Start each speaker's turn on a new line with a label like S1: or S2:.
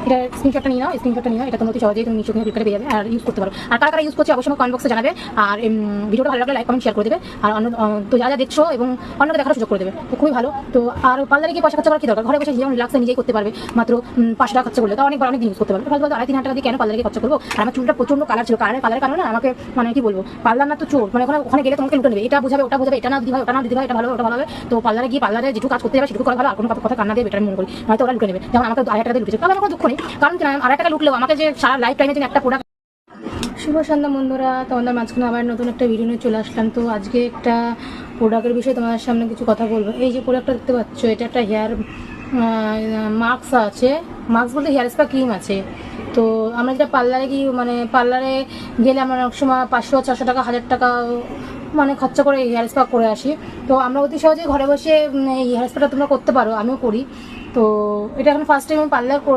S1: এটা স্ক্রিনশটটা নিয়ে নাও, স্ক্রিনশটটা নিয়ে নাও, এটা তোমরা অতি সহজেই তুমি মিশো কিনে ফ্লিপকার্টে পেয়ে যাবে আর ইউজ করতে পারো। আর কারা কারা ইউজ করছে অবশ্যই কমেন্ট বক্সে জানাবে। আর ভিডিওটা ভালো লাগলে লাইক কমেন্ট শেয়ার করে দেবে। আর অন্য তো যা যা দেখছো এবং অন্যকে দেখার সুযোগ করে দেবে, তো খুবই ভালো। তো আর পার্লারে গিয়ে পয়সা খরচা করার কি দরকার, ঘরে বসে যেমন রিল্যাক্সে নিজেই করতে পারবে। মাত্র 5 টাকা খরচা করলে তো অনেকবার অনেক দিন ইউজ করতে পারবে। ফালতু 2,500-3,000 টাকা দিয়ে কেন পার্লারে খরচা করবো? আর আমার চুলটা প্রচন্ড কালার ছিল, কালারের কারণে না আমাকে মানে কি বলবো, পার্লার না তো চোর, মানে ওখানে গেলে তোমাকে লুটে নেবে, এটা বুঝাবে ওটা বুঝাবে, এটা না দিদি ভাই ওটা না দিদি ভাই, এটা ভালো ওটা ভালো হবে। তো পার্লারে গিয়ে পার্লারে যেটুকু কাজ করতে যাবে সেটুকু করা ভালো, আর কোনো কথা কান্না দিয়ে বেটার মনে করি, হয়তো ওরা লুটে নেবে। যেমন আমাকে 2,000 টাকা দিয়ে লুটেছে, তবে আমার কোনো দুঃখ নেই, কারণ 2,000 টাকা লুটলেও আমাকে যে সারা লাইফ টাইমে একটা প্রোডাক্ট। শুভ সন্ধ্যা বন্ধুরা, তোমাদের মাঝখানে আবার নতুন একটা ভিডিও নিয়ে চলে আসলাম। তো আজকে একটা প্রোডাক্টের বিষয়ে তোমাদের সামনে কিছু কথা বলবো। এই যে প্রোডাক্টটা দেখতে পাচ্ছ, এটা একটা হেয়ার মাস্ক আছে, মাস্ক বলতে হেয়ার স্পা ক্রিম আছে। তো আমরা যেটা পার্লারে গিয়ে মানে পার্লারে গেলে আমরা অনেক সময় 500-400 টাকা 1,000 টাকা মানে খরচা করে হেয়ার স্পা করে আসি। তো আমরা অতি সহজে ঘরে বসে এই হেয়ার স্পাটা তোমরা করতে পারো, আমিও করি। তো এটা এখন ফার্স্ট টাইম আমি পার্লার করেছি।